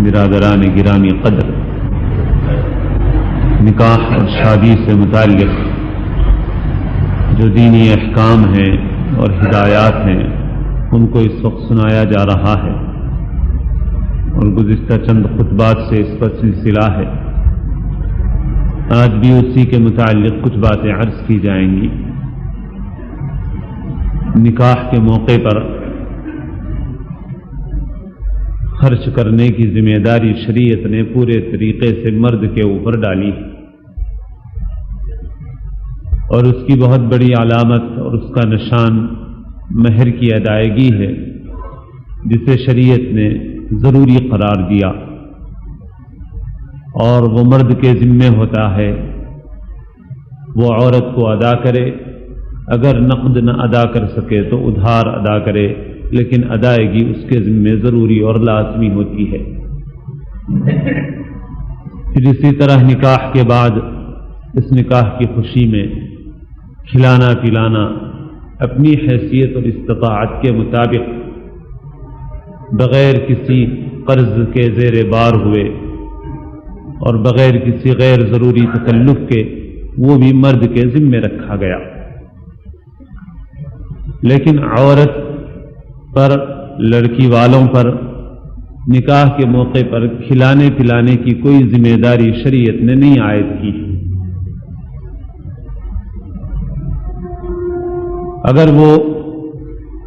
برادران گرامی قدر، نکاح اور شادی سے متعلق جو دینی احکام ہیں اور ہدایات ہیں ان کو اس وقت سنایا جا رہا ہے، اور گزشتہ چند خطبات سے اس پر سلسلہ ہے۔ آج بھی اسی کے متعلق کچھ باتیں عرض کی جائیں گی۔ نکاح کے موقع پر خرچ کرنے کی ذمہ داری شریعت نے پورے طریقے سے مرد کے اوپر ڈالی ہے، اور اس کی بہت بڑی علامت اور اس کا نشان مہر کی ادائیگی ہے، جسے شریعت نے ضروری قرار دیا، اور وہ مرد کے ذمہ ہوتا ہے وہ عورت کو ادا کرے، اگر نقد نہ ادا کر سکے تو ادھار ادا کرے، لیکن ادائیگی اس کے ذمہ ضروری اور لازمی ہوتی ہے۔ پھر اسی طرح نکاح کے بعد اس نکاح کی خوشی میں کھلانا پلانا اپنی حیثیت اور استطاعت کے مطابق بغیر کسی قرض کے زیر بار ہوئے اور بغیر کسی غیر ضروری تکلف کے وہ بھی مرد کے ذمہ رکھا گیا۔ لیکن عورت پر، لڑکی والوں پر نکاح کے موقع پر کھلانے پلانے کی کوئی ذمہ داری شریعت نے نہیں عائد کی۔ اگر وہ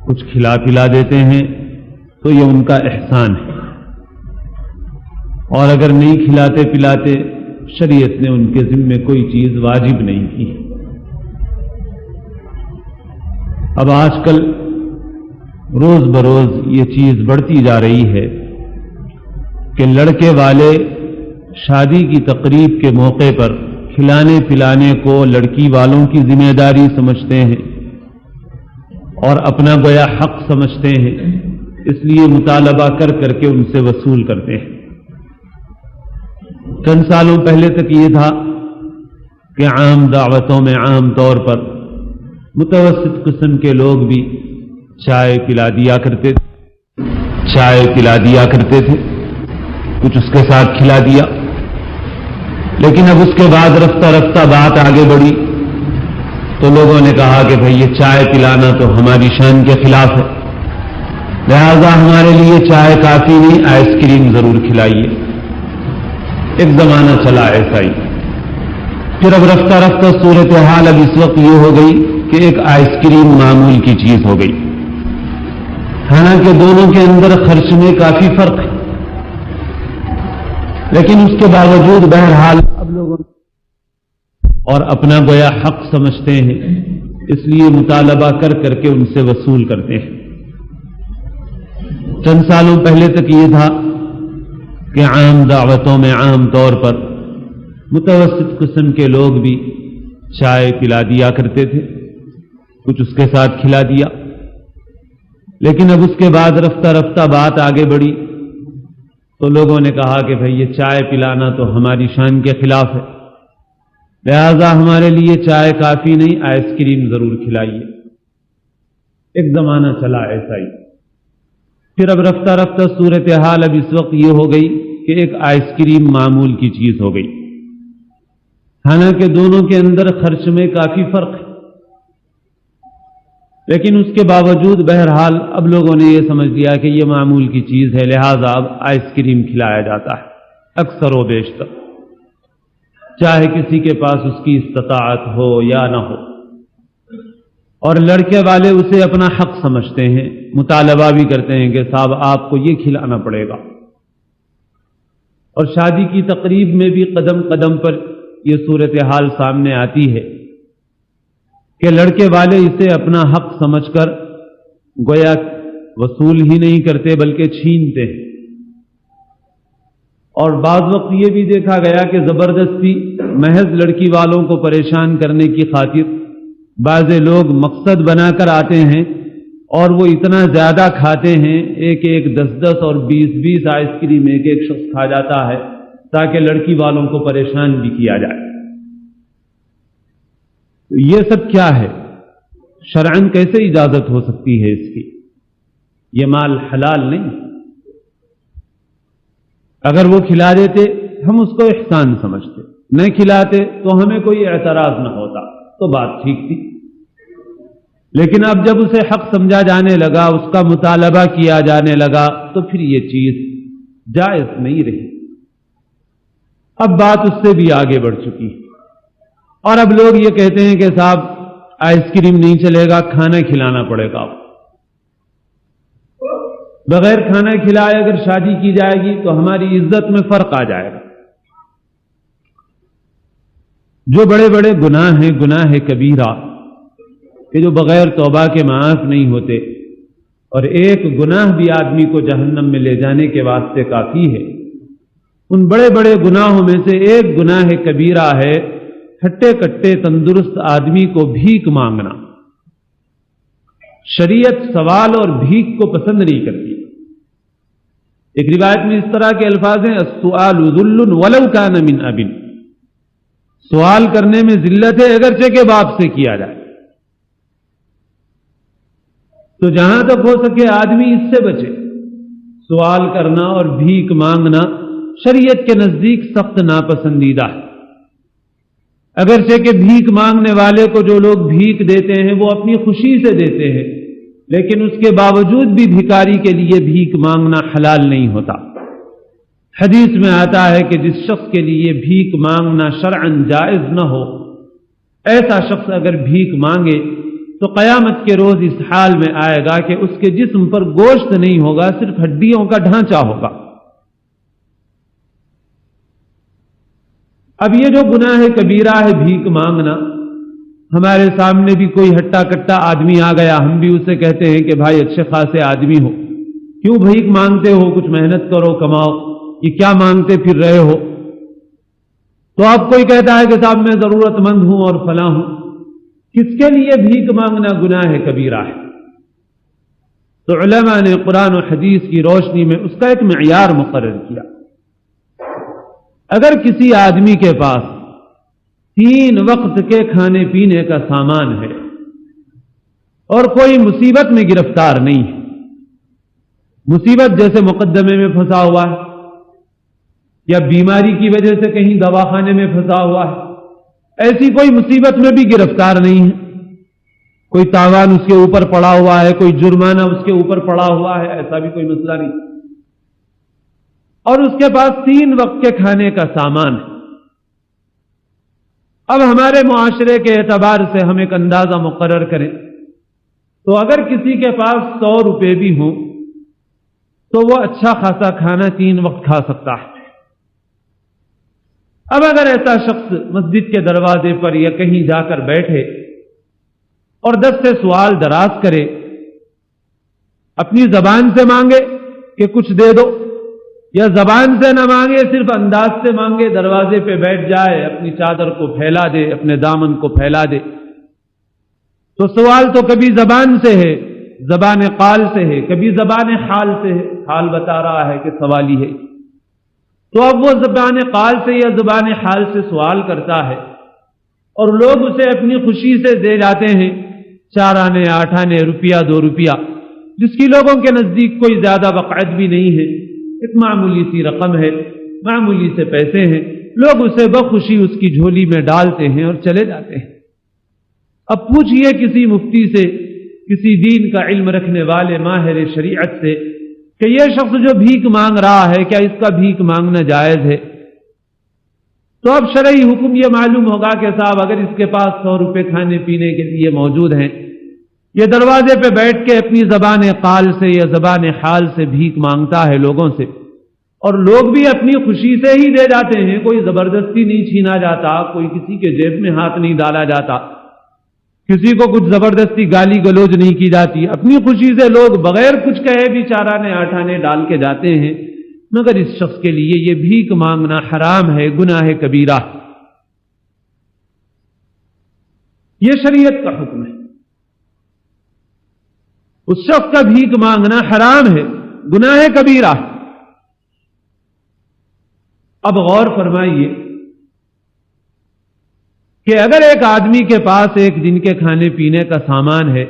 کچھ کھلا پلا دیتے ہیں تو یہ ان کا احسان ہے، اور اگر نہیں کھلاتے پلاتے شریعت نے ان کے ذمے کوئی چیز واجب نہیں کی۔ اب آج کل روز بروز یہ چیز بڑھتی جا رہی ہے کہ لڑکے والے شادی کی تقریب کے موقع پر کھلانے پلانے کو لڑکی والوں کی ذمہ داری سمجھتے ہیں اور اپنا گویا حق سمجھتے ہیں، اس لیے مطالبہ کر کر کے ان سے وصول کرتے ہیں۔ چند سالوں پہلے تک یہ تھا کہ عام دعوتوں میں عام طور پر متوسط قسم کے لوگ بھی چائے پلا دیا کرتے تھے، کچھ اس کے ساتھ کھلا دیا۔ لیکن اب اس کے بعد رفتہ رفتہ بات آگے بڑھی تو لوگوں نے کہا کہ بھئی یہ چائے پلانا تو ہماری شان کے خلاف ہے، لہذا ہمارے لیے چائے کافی نہیں، آئس کریم ضرور کھلائیے۔ ایک زمانہ چلا ایسا ہی، پھر اب رفتہ رفتہ صورتحال اب اس وقت یہ ہو گئی کہ ایک آئس کریم معمول کی چیز ہو گئی، حالانکہ دونوں کے اندر خرچ میں کافی فرق ہے، لیکن اس کے باوجود بہرحال اب لوگوں اور اپنا گویا حق سمجھتے ہیں، اس لیے مطالبہ کر کر کے ان سے وصول کرتے ہیں۔ چند سالوں پہلے تک یہ تھا کہ عام دعوتوں میں عام طور پر متوسط قسم کے لوگ بھی چائے پلا دیا کرتے تھے، کچھ اس کے ساتھ کھلا دیا۔ لیکن اب اس کے بعد رفتہ رفتہ بات آگے بڑھی تو لوگوں نے کہا کہ بھئی یہ چائے پلانا تو ہماری شان کے خلاف ہے، لہذا ہمارے لیے چائے کافی نہیں، آئس کریم ضرور کھلائیے۔ ایک زمانہ چلا ایسا ہی، پھر اب رفتہ رفتہ صورتحال اب اس وقت یہ ہو گئی کہ ایک آئس کریم معمول کی چیز ہو گئی، حالانکہ دونوں کے اندر خرچ میں کافی فرق ہے، لیکن اس کے باوجود بہرحال اب لوگوں نے یہ سمجھ لیا کہ یہ معمول کی چیز ہے، لہذا اب آئس کریم کھلایا جاتا ہے اکثر و بیشتر، چاہے کسی کے پاس اس کی استطاعت ہو یا نہ ہو، اور لڑکے والے اسے اپنا حق سمجھتے ہیں، مطالبہ بھی کرتے ہیں کہ صاحب آپ کو یہ کھلانا پڑے گا۔ اور شادی کی تقریب میں بھی قدم قدم پر یہ صورتحال سامنے آتی ہے کہ لڑکے والے اسے اپنا حق سمجھ کر گویا وصول ہی نہیں کرتے بلکہ چھینتے ہیں، اور بعض وقت یہ بھی دیکھا گیا کہ زبردستی محض لڑکی والوں کو پریشان کرنے کی خاطر بعض لوگ مقصد بنا کر آتے ہیں اور وہ اتنا زیادہ کھاتے ہیں، ایک ایک 10 اور 20 آئس کریم ایک ایک شخص کھا جاتا ہے تاکہ لڑکی والوں کو پریشان بھی کیا جائے۔ یہ سب کیا ہے؟ شرعاً کیسے اجازت ہو سکتی ہے اس کی؟ یہ مال حلال نہیں۔ اگر وہ کھلا دیتے ہم اس کو احسان سمجھتے، نہ کھلاتے تو ہمیں کوئی اعتراض نہ ہوتا، تو بات ٹھیک تھی۔ لیکن اب جب اسے حق سمجھا جانے لگا، اس کا مطالبہ کیا جانے لگا، تو پھر یہ چیز جائز نہیں رہی۔ اب بات اس سے بھی آگے بڑھ چکی، اور اب لوگ یہ کہتے ہیں کہ صاحب آئس کریم نہیں چلے گا، کھانا کھلانا پڑے گا۔ بغیر کھانا کھلائے اگر شادی کی جائے گی تو ہماری عزت میں فرق آ جائے گا۔ جو بڑے بڑے گناہ ہیں، گناہ کبیرہ کہ جو بغیر توبہ کے معاف نہیں ہوتے، اور ایک گناہ بھی آدمی کو جہنم میں لے جانے کے واسطے کافی ہے، ان بڑے بڑے گناہوں میں سے ایک گناہ کبیرہ ہے ہٹے کٹے تندرست آدمی کو بھیک مانگنا۔ شریعت سوال اور بھیک کو پسند نہیں کرتی۔ ایک روایت میں اس طرح کے الفاظ ہیں، السؤال ذل ولو کان من اب، سوال کرنے میں ذلت ہے اگرچہ کہ باپ سے کیا جائے۔ تو جہاں تک ہو سکے آدمی اس سے بچے، سوال کرنا اور بھیک مانگنا شریعت کے نزدیک سخت ناپسندیدہ ہے۔ اگرچہ کہ بھیک مانگنے والے کو جو لوگ بھیک دیتے ہیں وہ اپنی خوشی سے دیتے ہیں، لیکن اس کے باوجود بھی بھکاری کے لیے بھیک مانگنا حلال نہیں ہوتا۔ حدیث میں آتا ہے کہ جس شخص کے لیے بھیک مانگنا شرعاً جائز نہ ہو، ایسا شخص اگر بھیک مانگے تو قیامت کے روز اس حال میں آئے گا کہ اس کے جسم پر گوشت نہیں ہوگا، صرف ہڈیوں کا ڈھانچہ ہوگا۔ اب یہ جو گناہ کبیرہ ہے بھیک مانگنا، ہمارے سامنے بھی کوئی ہٹا کٹا آدمی آ گیا، ہم بھی اسے کہتے ہیں کہ بھائی اچھے خاصے آدمی ہو، کیوں بھیک مانگتے ہو، کچھ محنت کرو کماؤ، یہ کیا مانگتے پھر رہے ہو؟ تو اب کوئی کہتا ہے کہ صاحب میں ضرورت مند ہوں اور فلاں ہوں۔ کس کے لیے بھیک مانگنا گناہ کبیرہ ہے؟ تو علماء نے قرآن و حدیث کی روشنی میں اس کا ایک معیار مقرر کیا۔ اگر کسی آدمی کے پاس 3 وقت کے کھانے پینے کا سامان ہے اور کوئی مصیبت میں گرفتار نہیں ہے، مصیبت جیسے مقدمے میں پھنسا ہوا ہے یا بیماری کی وجہ سے کہیں دواخانے میں پھنسا ہوا ہے، ایسی کوئی مصیبت میں بھی گرفتار نہیں ہے، کوئی تاوان اس کے اوپر پڑا ہوا ہے، کوئی جرمانہ اس کے اوپر پڑا ہوا ہے، ایسا بھی کوئی مسئلہ نہیں، اور اس کے پاس 3 وقت کے کھانے کا سامان ہے۔ اب ہمارے معاشرے کے اعتبار سے ہم ایک اندازہ مقرر کریں تو اگر کسی کے پاس 100 روپے بھی ہوں تو وہ اچھا خاصا کھانا 3 وقت کھا سکتا ہے۔ اب اگر ایسا شخص مسجد کے دروازے پر یا کہیں جا کر بیٹھے اور 10 سے سوال دراز کرے، اپنی زبان سے مانگے کہ کچھ دے دو، یا زبان سے نہ مانگے صرف انداز سے مانگے، دروازے پہ بیٹھ جائے، اپنی چادر کو پھیلا دے، اپنے دامن کو پھیلا دے، تو سوال تو کبھی زبان سے ہے، زبان قال سے ہے، کبھی زبان حال سے ہے، حال بتا رہا ہے کہ سوالی ہے، تو اب وہ زبان قال سے یا زبان حال سے سوال کرتا ہے اور لوگ اسے اپنی خوشی سے دے جاتے ہیں، 4 آنے 8 آنے، روپیہ 2 روپیہ، جس کی لوگوں کے نزدیک کوئی زیادہ وقعت بھی نہیں ہے، ایک معمولی سی رقم ہے، معمولی سے پیسے ہیں، لوگ اسے بخوشی اس کی جھولی میں ڈالتے ہیں اور چلے جاتے ہیں۔ اب پوچھئے کسی مفتی سے، کسی دین کا علم رکھنے والے ماہر شریعت سے کہ یہ شخص جو بھیک مانگ رہا ہے کیا اس کا بھیک مانگنا جائز ہے؟ تو اب شرعی حکم یہ معلوم ہوگا کہ صاحب اگر اس کے پاس 100 روپے کھانے پینے کے لیے موجود ہیں، یہ دروازے پہ بیٹھ کے اپنی زبان قال سے یا زبان حال سے بھیک مانگتا ہے لوگوں سے، اور لوگ بھی اپنی خوشی سے ہی دے جاتے ہیں، کوئی زبردستی نہیں چھینا جاتا، کوئی کسی کے جیب میں ہاتھ نہیں ڈالا جاتا، کسی کو کچھ زبردستی گالی گلوچ نہیں کی جاتی، اپنی خوشی سے لوگ بغیر کچھ کہے بھی 4 آنے 8 آنے ڈال کے جاتے ہیں، مگر اس شخص کے لیے یہ بھیک مانگنا حرام ہے، گناہ کبیرہ، یہ شریعت کا حکم ہے، اس شخص کا بھیک مانگنا حرام ہے، گناہ کبیرہ۔ اب غور فرمائیے کہ اگر ایک آدمی کے پاس ایک دن کے کھانے پینے کا سامان ہے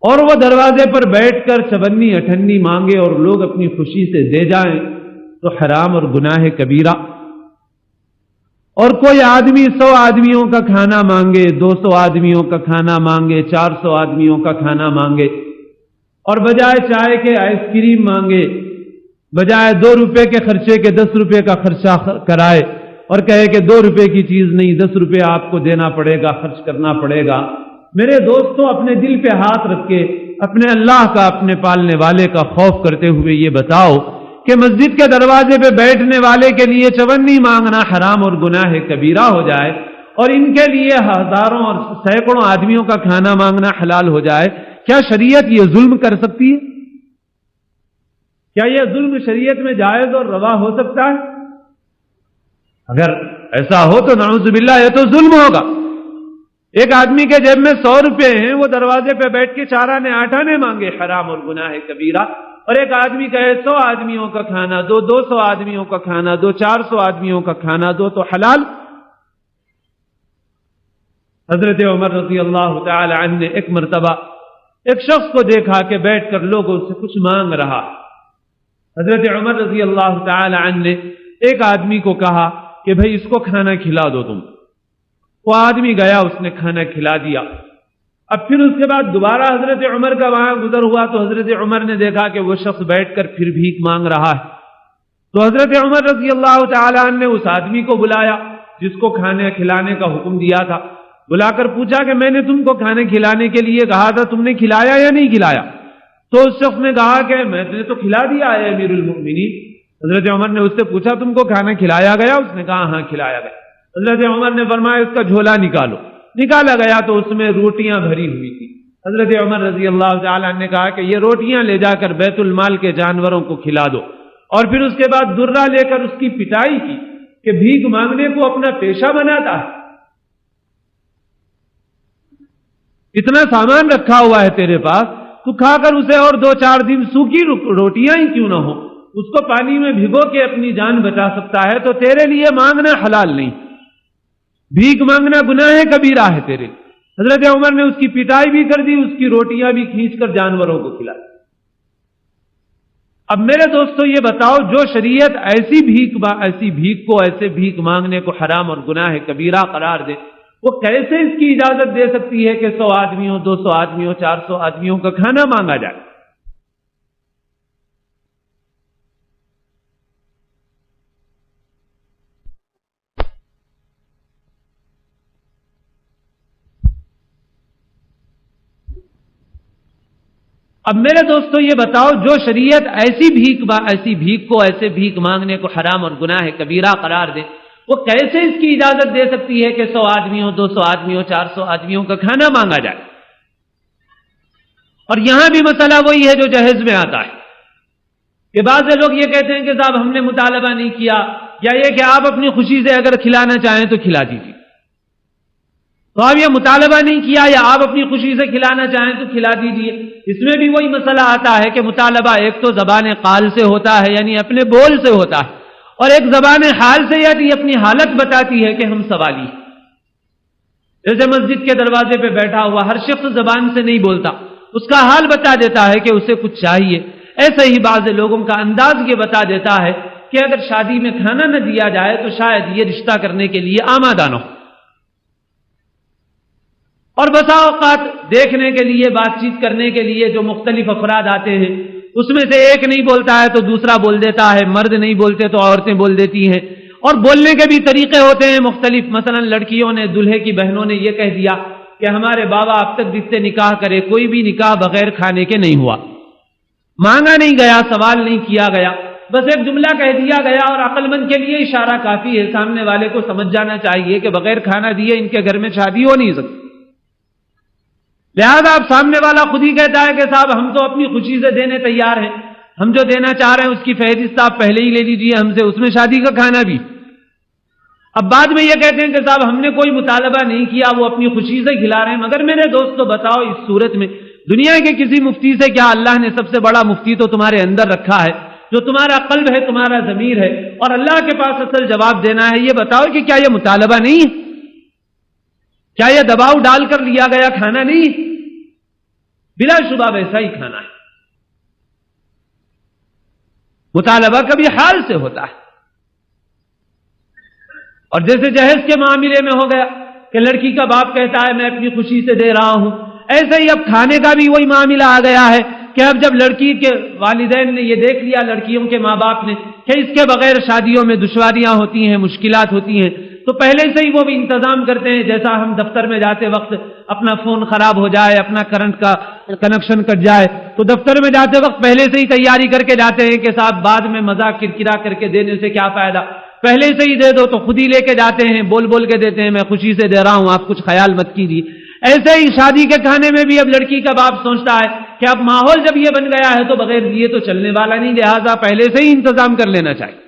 اور وہ دروازے پر بیٹھ کر 56 58 مانگے اور لوگ اپنی خوشی سے دے جائیں، تو حرام اور گناہ کبیرہ. اور کوئی آدمی 100 آدمیوں کا کھانا مانگے، 200 آدمیوں کا کھانا مانگے، 400 آدمیوں کا کھانا مانگے، اور بجائے چائے کے آئس کریم مانگے، بجائے 2 روپے کے خرچے کے 10 روپے کا خرچہ کرائے اور کہے کہ 2 روپے کی چیز نہیں، 10 روپے آپ کو دینا پڑے گا، خرچ کرنا پڑے گا. میرے دوستوں، اپنے دل پہ ہاتھ رکھ کے اپنے اللہ کا، اپنے پالنے والے کا خوف کرتے ہوئے یہ بتاؤ کہ مسجد کے دروازے پہ بیٹھنے والے کے لیے چونی مانگنا حرام اور گناہ کبیرہ ہو جائے، اور ان کے لیے ہزاروں اور سینکڑوں آدمیوں کا کھانا مانگنا حلال ہو جائے، کیا شریعت یہ ظلم کر سکتی ہے؟ کیا یہ ظلم شریعت میں جائز اور روا ہو سکتا ہے؟ اگر ایسا ہو تو نعوذ باللہ یہ تو ظلم ہوگا. ایک آدمی کے جیب میں 100 روپے ہیں، وہ دروازے پہ بیٹھ کے 4 آنے 8 آنے مانگے، حرام اور گناہ کبیرہ. اور ایک آدمی کہے 100 آدمیوں کا کھانا دو، 200 آدمیوں کا کھانا دو، 400 آدمیوں کا کھانا دو، تو حلال. حضرت عمر رضی اللہ تعالی عنہ نے ایک مرتبہ ایک شخص کو دیکھا کہ بیٹھ کر لوگوں سے کچھ مانگ رہا. حضرت عمر رضی اللہ تعالی عنہ نے ایک آدمی کو کہا کہ بھئی اس کو کھانا کھلا دو تم. وہ آدمی گیا، اس نے کھانا کھلا دیا. اب پھر اس کے بعد دوبارہ حضرت عمر کا وہاں گزر ہوا تو حضرت عمر نے دیکھا کہ وہ شخص بیٹھ کر پھر بھیک مانگ رہا ہے. تو حضرت عمر رضی اللہ تعالی عنہ نے اس آدمی کو بلایا جس کو کھانے کھلانے کا حکم دیا تھا. بلا کر پوچھا کہ میں نے تم کو کھانے کھلانے کے لیے کہا تھا، تم نے کھلایا یا نہیں کھلایا؟ تو اس شخص نے کہا کہ میں نے تو کھلا دیا ہے امیر المؤمنین. حضرت عمر نے اس سے پوچھا تم کو کھانا کھلایا گیا؟ اس نے کہا ہاں کھلایا گیا. حضرت عمر نے فرمایا اس کا جھولا نکالو. نکالا گیا تو اس میں روٹیاں بھری ہوئی تھی. حضرت عمر رضی اللہ تعالی عنہ نے کہا کہ یہ روٹیاں لے جا کر بیت المال کے جانوروں کو کھلا دو. اور پھر اس کے بعد درہ لے کر اس کی پٹائی کی کہ بھیک مانگنے کو اپنا پیشہ بناتا ہے. اتنا سامان رکھا ہوا ہے تیرے پاس، تو کھا کر اسے اور 2-4 دن سوکھی روٹیاں ہی کیوں نہ ہو اس کو پانی میں بھگو کے اپنی جان بچا سکتا ہے. تو تیرے لیے مانگنا حلال نہیں، بھیک مانگنا گناہ کبیرہ ہے تیرے. حضرت عمر نے اس کی پٹائی بھی کر دی، اس کی روٹیاں بھی کھینچ کر جانوروں کو کھلا دی. اب میرے دوستو یہ بتاؤ، جو شریعت ایسی بھیک کو، ایسے بھیک مانگنے کو حرام اور گناہ کبیرہ قرار دے، وہ کیسے اس کی اجازت دے سکتی ہے کہ 100 آدمیوں، 200 آدمیوں، 400 آدمیوں کا کھانا مانگا جائے؟ اب میرے دوستو یہ بتاؤ، جو شریعت ایسی بھیک کو، ایسے بھیک مانگنے کو حرام اور گناہ کبیرہ قرار دے، وہ کیسے اس کی اجازت دے سکتی ہے کہ 100 آدمیوں، 200 آدمیوں، 400 آدمیوں کا کھانا مانگا جائے؟ اور یہاں بھی مسئلہ وہی ہے جو جہیز میں آتا ہے کہ بعض لوگ یہ کہتے ہیں کہ صاحب ہم نے مطالبہ نہیں کیا، یا یہ کہ آپ اپنی خوشی سے اگر کھلانا چاہیں تو کھلا دیجیے. تو آپ یہ مطالبہ نہیں کیا یا آپ اپنی خوشی سے کھلانا چاہیں تو کھلا دیجیے. اس میں بھی وہی مسئلہ آتا ہے کہ مطالبہ ایک تو زبان قال سے ہوتا ہے، یعنی اپنے بول سے ہوتا ہے، اور ایک زبان حال سے، یعنی اپنی حالت بتاتی ہے کہ ہم سوالی. جیسے مسجد کے دروازے پہ بیٹھا ہوا ہر شخص زبان سے نہیں بولتا، اس کا حال بتا دیتا ہے کہ اسے کچھ چاہیے. ایسے ہی بعض لوگوں کا انداز یہ بتا دیتا ہے کہ اگر شادی میں کھانا نہ دیا جائے تو شاید یہ رشتہ کرنے کے لیے آمادہ نہ ہو. اور بسا اوقات دیکھنے کے لیے، بات چیت کرنے کے لیے جو مختلف افراد آتے ہیں، اس میں سے ایک نہیں بولتا ہے تو دوسرا بول دیتا ہے، مرد نہیں بولتے تو عورتیں بول دیتی ہیں. اور بولنے کے بھی طریقے ہوتے ہیں مختلف. مثلا لڑکیوں نے، دلہے کی بہنوں نے یہ کہہ دیا کہ ہمارے بابا اب تک جس سے نکاح کرے کوئی بھی نکاح بغیر کھانے کے نہیں ہوا. مانگا نہیں گیا، سوال نہیں کیا گیا، بس ایک جملہ کہہ دیا گیا، اور عقل مند کے لیے اشارہ کافی ہے. سامنے والے کو سمجھ جانا چاہیے کہ بغیر کھانا دیے ان کے گھر میں شادی ہو نہیں سکتی. لہذا اب سامنے والا خود ہی کہتا ہے کہ صاحب ہم تو اپنی خوشی سے دینے تیار ہیں، ہم جو دینا چاہ رہے ہیں اس کی فہرست آپ پہلے ہی لے لیجیے ہم سے، اس میں شادی کا کھانا بھی. اب بعد میں یہ کہتے ہیں کہ صاحب ہم نے کوئی مطالبہ نہیں کیا، وہ اپنی خوشی سے کھلا رہے ہیں. مگر میرے دوستو بتاؤ، اس صورت میں دنیا کے کسی مفتی سے کیا اللہ نے سب سے بڑا مفتی تو تمہارے اندر رکھا ہے، جو تمہارا قلب ہے، تمہارا ضمیر ہے، اور اللہ کے پاس اصل جواب دینا ہے. یہ بتاؤ کہ کیا یہ مطالبہ نہیں ہے؟ کیا یہ دباؤ ڈال کر لیا گیا کھانا نہیں؟ بلا شبہ ویسا ہی کھانا ہے. مطالبہ کبھی حال سے ہوتا ہے. اور جیسے جہیز کے معاملے میں ہو گیا کہ لڑکی کا باپ کہتا ہے میں اپنی خوشی سے دے رہا ہوں، ایسے ہی اب کھانے کا بھی وہی معاملہ آ گیا ہے کہ اب جب لڑکی کے والدین نے یہ دیکھ لیا، لڑکیوں کے ماں باپ نے، کہ اس کے بغیر شادیوں میں دشواریاں ہوتی ہیں، مشکلات ہوتی ہیں، تو پہلے سے ہی وہ بھی انتظام کرتے ہیں. جیسا ہم دفتر میں جاتے وقت اپنا فون خراب ہو جائے، اپنا کرنٹ کا کنیکشن کٹ جائے، تو دفتر میں جاتے وقت پہلے سے ہی تیاری کر کے جاتے ہیں کہ صاحب بعد میں مذاق کرکرا کر کے دینے سے کیا فائدہ، پہلے سے ہی دے دو. تو خود ہی لے کے جاتے ہیں، بول بول کے دیتے ہیں میں خوشی سے دے رہا ہوں، آپ کچھ خیال مت کیجیے. ایسے ہی شادی کے کھانے میں بھی اب لڑکی کا باپ سوچتا ہے کہ اب ماحول جب یہ بن گیا ہے تو بغیر دیے تو چلنے والا نہیں، لہذا پہلے سے ہی انتظام کر لینا چاہیے.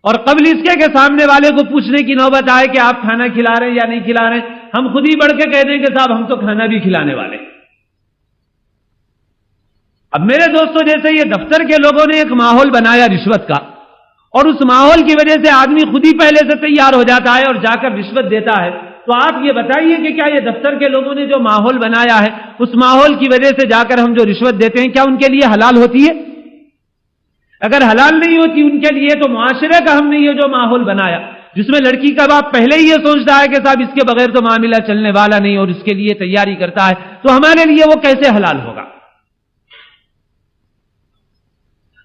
اور قبل اس کے کہ سامنے والے کو پوچھنے کی نوبت آئے کہ آپ کھانا کھلا رہے ہیں یا نہیں کھلا رہے ہیں، ہم خود ہی بڑھ کے کہہ دیں کہ صاحب ہم تو کھانا بھی کھلانے والے. اب میرے دوستوں، جیسے یہ دفتر کے لوگوں نے ایک ماحول بنایا رشوت کا، اور اس ماحول کی وجہ سے آدمی خود ہی پہلے سے تیار ہو جاتا ہے اور جا کر رشوت دیتا ہے، تو آپ یہ بتائیے کہ کیا یہ دفتر کے لوگوں نے جو ماحول بنایا ہے اس ماحول کی وجہ سے جا کر ہم جو رشوت دیتے ہیں کیا ان کے لیے حلال ہوتی ہے؟ اگر حلال نہیں ہوتی ان کے لیے تو معاشرے کا ہم نے یہ جو ماحول بنایا جس میں لڑکی کا باپ پہلے ہی یہ سوچتا ہے کہ صاحب اس کے بغیر تو معاملہ چلنے والا نہیں اور اس کے لیے تیاری کرتا ہے، تو ہمارے لیے وہ کیسے حلال ہوگا؟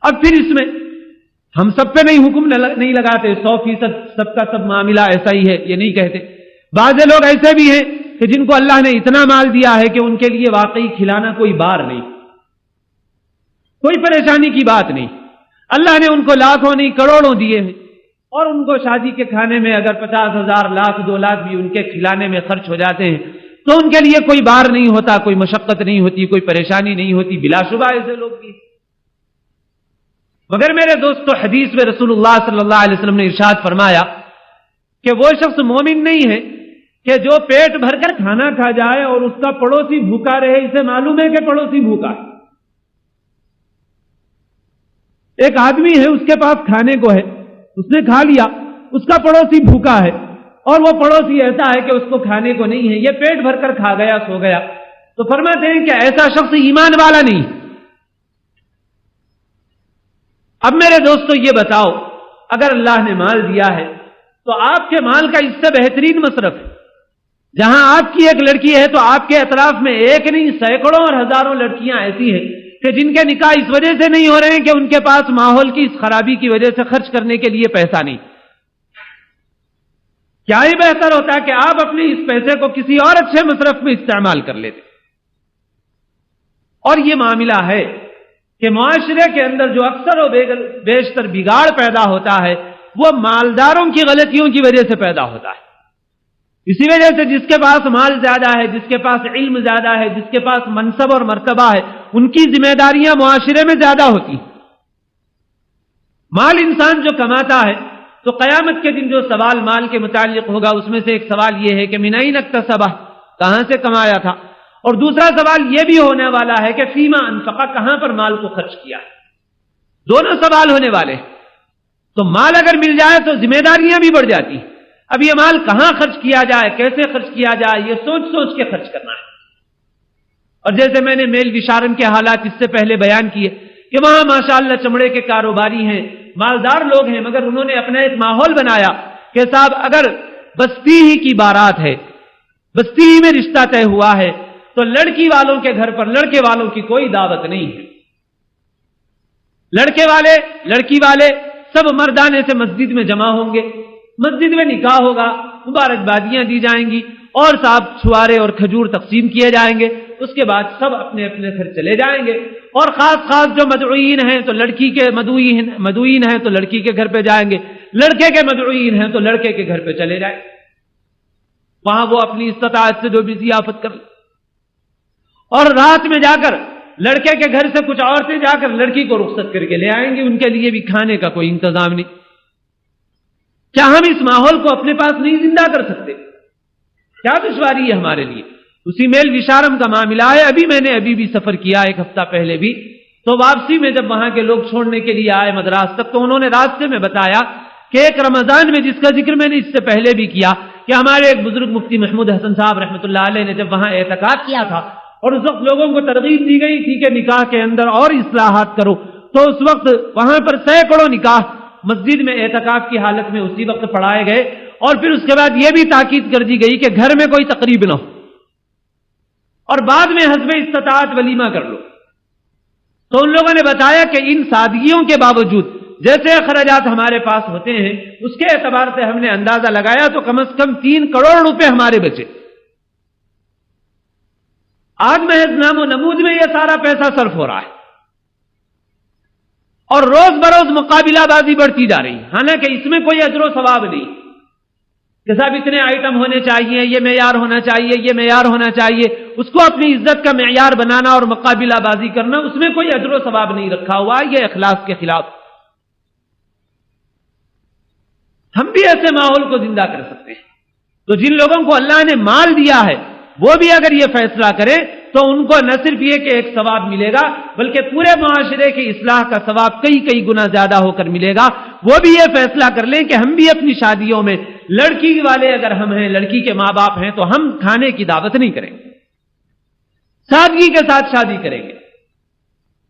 اب پھر اس میں ہم سب پہ حکم نہیں لگاتے، 100% سب کا سب معاملہ ایسا ہی ہے یہ نہیں کہتے. بعض لوگ ایسے بھی ہیں کہ جن کو اللہ نے اتنا مال دیا ہے کہ ان کے لیے واقعی کھلانا کوئی بار نہیں، کوئی پریشانی کی بات نہیں. اللہ نے ان کو لاکھوں نہیں کروڑوں دیے ہیں، اور ان کو شادی کے کھانے میں اگر 50,000 لاکھ 2 لاکھ بھی ان کے کھلانے میں خرچ ہو جاتے ہیں تو ان کے لیے کوئی بار نہیں ہوتا، کوئی مشقت نہیں ہوتی، کوئی پریشانی نہیں ہوتی. بلا شبہ ایسے لوگ بھی. مگر میرے دوستو، حدیث میں رسول اللہ صلی اللہ علیہ وسلم نے ارشاد فرمایا کہ وہ شخص مومن نہیں ہے کہ جو پیٹ بھر کر کھانا کھا جائے اور اس کا پڑوسی بھوکا رہے، اسے معلوم ہے کہ پڑوسی بھوکا ہے. ایک آدمی ہے، اس کے پاس کھانے کو ہے، اس نے کھا لیا، اس کا پڑوسی بھوکا ہے اور وہ پڑوسی ایسا ہے کہ اس کو کھانے کو نہیں ہے، یہ پیٹ بھر کر کھا گیا، سو گیا، تو فرماتے ہیں کہ ایسا شخص ایمان والا نہیں. اب میرے دوستو یہ بتاؤ، اگر اللہ نے مال دیا ہے تو آپ کے مال کا اس سے بہترین مصرف ہے. جہاں آپ کی ایک لڑکی ہے تو آپ کے اطراف میں ایک نہیں سینکڑوں اور ہزاروں لڑکیاں ایسی ہیں کہ جن کے نکاح اس وجہ سے نہیں ہو رہے ہیں کہ ان کے پاس ماحول کی اس خرابی کی وجہ سے خرچ کرنے کے لیے پیسہ نہیں. کیا ہی بہتر ہوتا ہے کہ آپ اپنے اس پیسے کو کسی اور اچھے مصرف میں استعمال کر لیتے. اور یہ معاملہ ہے کہ معاشرے کے اندر جو اکثر و بیشتر بگاڑ پیدا ہوتا ہے وہ مالداروں کی غلطیوں کی وجہ سے پیدا ہوتا ہے. اسی وجہ سے جس کے پاس مال زیادہ ہے، جس کے پاس علم زیادہ ہے، جس کے پاس منصب اور مرتبہ ہے، ان کی ذمہ داریاں معاشرے میں زیادہ ہوتی ہیں. مال انسان جو کماتا ہے تو قیامت کے دن جو سوال مال کے متعلق ہوگا اس میں سے ایک سوال یہ ہے کہ من این اکتسبہ، کہاں سے کمایا تھا، اور دوسرا سوال یہ بھی ہونے والا ہے کہ فیما انفقہ، کہاں پر مال کو خرچ کیا ہے. دونوں سوال ہونے والے ہیں. تو مال اگر مل جائے تو ذمہ داریاں بھی بڑھ جاتی ہیں. اب یہ مال کہاں خرچ کیا جائے، کیسے خرچ کیا جائے، یہ سوچ سوچ کے خرچ کرنا ہے. اور جیسے میں نے میل وشارن کے حالات اس سے پہلے بیان کیے کہ وہاں ماشاءاللہ چمڑے کے کاروباری ہیں، مالدار لوگ ہیں، مگر انہوں نے اپنا ایک ماحول بنایا کہ صاحب اگر بستی ہی کی بارات ہے، بستی ہی میں رشتہ طے ہوا ہے تو لڑکی والوں کے گھر پر لڑکے والوں کی کوئی دعوت نہیں ہے. لڑکے والے لڑکی والے سب مردانے سے مسجد میں جمع ہوں گے، مسجد میں نکاح ہوگا، مبارکبادیاں دی جائیں گی اور صاحب چھوارے اور کھجور تقسیم کیے جائیں گے. اس کے بعد سب اپنے اپنے گھر چلے جائیں گے. اور خاص جو مدعوین ہیں تو لڑکی کے مدعوین ہیں تو لڑکی کے گھر پہ جائیں گے، لڑکے کے مدعوین ہیں تو لڑکے کے گھر پہ چلے جائیں. وہاں وہ اپنی استطاعت سے جو بھی ضیافت کر، اور رات میں جا کر لڑکے کے گھر سے کچھ عورتیں جا کر لڑکی کو رخصت کر کے لے آئیں گی، ان کے لیے بھی کھانے کا کوئی انتظام نہیں. کیا ہم اس ماحول کو اپنے پاس نہیں زندہ کر سکتے؟ کیا دشواری ہے ہمارے لیے؟ اسی میل وشارم کا معاملہ ہے. میں نے ابھی بھی سفر کیا ایک ہفتہ پہلے بھی، تو واپسی میں جب وہاں کے لوگ چھوڑنے کے لیے آئے مدراس تک، تو انہوں نے راستے میں بتایا کہ ایک رمضان میں، جس کا ذکر میں نے اس سے پہلے بھی کیا، کہ ہمارے ایک بزرگ مفتی محمود حسن صاحب رحمۃ اللہ علیہ نے جب وہاں اعتکاف کیا تھا اور اس وقت لوگوں کو ترغیب دی گئی تھی کہ نکاح کے اندر اور اصلاحات کرو، تو اس وقت وہاں پر سینکڑوں نکاح مسجد میں اعتکاف کی حالت میں اسی وقت پڑھائے گئے، اور پھر اس کے بعد یہ بھی تاکید کر دی گئی کہ گھر میں کوئی تقریب نہ ہو، اور بعد میں حسب استطاعت ولیمہ کر لو۔ تو ان لوگوں نے بتایا کہ ان سادگیوں کے باوجود جیسے اخراجات ہمارے پاس ہوتے ہیں اس کے اعتبار سے ہم نے اندازہ لگایا تو کم از کم 3 کروڑ روپے ہمارے بچے۔ آج محض نام و نمود میں یہ سارا پیسہ صرف ہو رہا ہے، اور روز بروز مقابلہ بازی بڑھتی جا رہی ہے، حالانکہ اس میں کوئی اجر و ثواب نہیں کہ صاحب اتنے آئٹم ہونے چاہیے، یہ معیار ہونا چاہیے، یہ معیار ہونا چاہیے، اس کو اپنی عزت کا معیار بنانا اور مقابلہ بازی کرنا، اس میں کوئی اجر و ثواب نہیں رکھا ہوا، یہ اخلاص کے خلاف۔ ہم بھی ایسے ماحول کو زندہ کر سکتے ہیں۔ تو جن لوگوں کو اللہ نے مال دیا ہے وہ بھی اگر یہ فیصلہ کرے تو ان کو نہ صرف یہ کہ ایک ثواب ملے گا بلکہ پورے معاشرے کی اصلاح کا ثواب کئی گنا زیادہ ہو کر ملے گا۔ وہ بھی یہ فیصلہ کر لیں کہ ہم بھی اپنی شادیوں میں لڑکی والے اگر ہم ہیں، لڑکی کے ماں باپ ہیں، تو ہم کھانے کی دعوت نہیں کریں گے، سادگی کے ساتھ شادی کریں گے،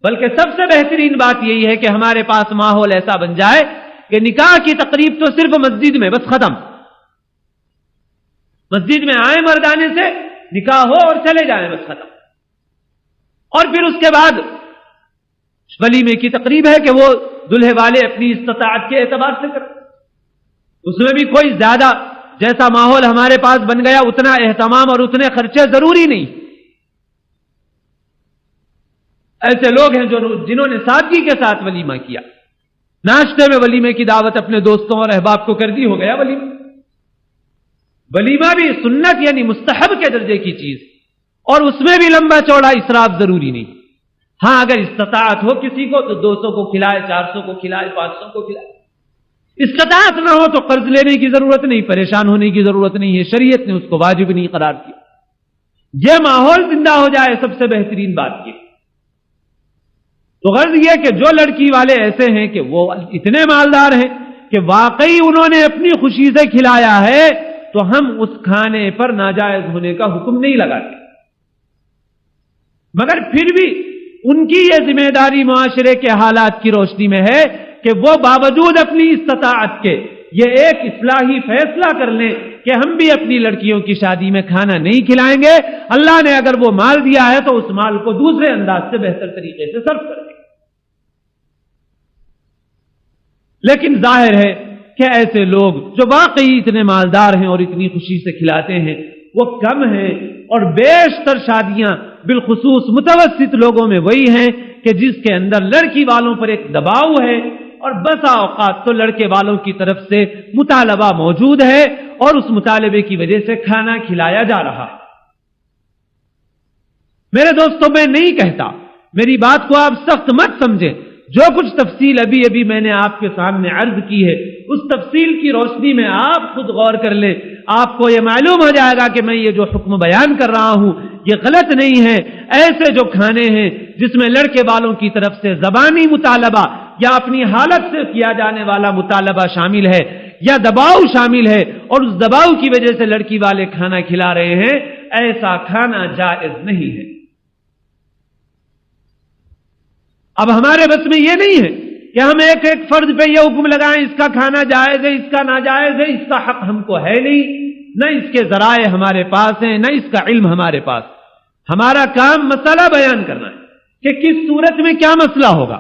بلکہ سب سے بہترین بات یہی ہے کہ ہمارے پاس ماحول ایسا بن جائے کہ نکاح کی تقریب تو صرف مسجد میں بس ختم، مسجد میں آئیں مردانے سے، نکاح ہو اور چلے جائیں بس ختم، اور پھر اس کے بعد ولیمے کی تقریب ہے کہ وہ دلہے والے اپنی استطاعت کے اعتبار سے کریں، اس میں بھی کوئی زیادہ جیسا ماحول ہمارے پاس بن گیا اتنا اہتمام اور اتنے خرچے ضروری نہیں۔ ایسے لوگ ہیں جنہوں نے سادگی کے ساتھ ولیمہ کیا، ناشتے میں ولیمے کی دعوت اپنے دوستوں اور احباب کو کر دی، ہو گیا ولیمہ۔ ولیمہ بھی سنت یعنی مستحب کے درجے کی چیز، اور اس میں بھی لمبا چوڑا اسراف ضروری نہیں۔ ہاں اگر استطاعت ہو کسی کو تو 200 کو کھلائے، 400 کو کھلائے، 500 کو کھلائے، استطاعت نہ ہو تو قرض لینے کی ضرورت نہیں، پریشان ہونے کی ضرورت نہیں ہے، شریعت نے اس کو واجب نہیں قرار کیا۔ یہ ماحول زندہ ہو جائے سب سے بہترین بات یہ۔ تو غرض یہ کہ جو لڑکی والے ایسے ہیں کہ وہ اتنے مالدار ہیں کہ واقعی انہوں نے اپنی خوشی سے کھلایا ہے تو ہم اس کھانے پر ناجائز ہونے کا حکم نہیں لگاتے، مگر پھر بھی ان کی یہ ذمہ داری معاشرے کے حالات کی روشنی میں ہے کہ وہ باوجود اپنی استطاعت کے یہ ایک اصلاحی فیصلہ کر لیں کہ ہم بھی اپنی لڑکیوں کی شادی میں کھانا نہیں کھلائیں گے، اللہ نے اگر وہ مال دیا ہے تو اس مال کو دوسرے انداز سے بہتر طریقے سے صرف کر دیں۔ لیکن ظاہر ہے کہ ایسے لوگ جو واقعی اتنے مالدار ہیں اور اتنی خوشی سے کھلاتے ہیں وہ کم ہیں، اور بیشتر شادیاں بالخصوص متوسط لوگوں میں وہی ہیں کہ جس کے اندر لڑکی والوں پر ایک دباؤ ہے، اور بسا اوقات تو لڑکے والوں کی طرف سے مطالبہ موجود ہے اور اس مطالبے کی وجہ سے کھانا کھلایا جا رہا ہے۔ میرے دوستوں میں نہیں کہتا، میری بات کو آپ سخت مت سمجھیں، جو کچھ تفصیل ابھی میں نے آپ کے سامنے عرض کی ہے اس تفصیل کی روشنی میں آپ خود غور کر لیں، آپ کو یہ معلوم ہو جائے گا کہ میں یہ جو حکم بیان کر رہا ہوں یہ غلط نہیں ہے۔ ایسے جو کھانے ہیں جس میں لڑکے والوں کی طرف سے زبانی مطالبہ یا اپنی حالت سے کیا جانے والا مطالبہ شامل ہے یا دباؤ شامل ہے اور اس دباؤ کی وجہ سے لڑکی والے کھانا کھلا رہے ہیں، ایسا کھانا جائز نہیں ہے۔ اب ہمارے بس میں یہ نہیں ہے کہ ہم ایک ایک فرد پہ یہ حکم لگائیں اس کا کھانا جائز ہے، اس کا ناجائز ہے، اس کا حق ہم کو ہے نہیں، نہ اس کے ذرائع ہمارے پاس ہیں، نہ اس کا علم ہمارے پاس۔ ہمارا کام مسئلہ بیان کرنا ہے کہ کس صورت میں کیا مسئلہ ہوگا۔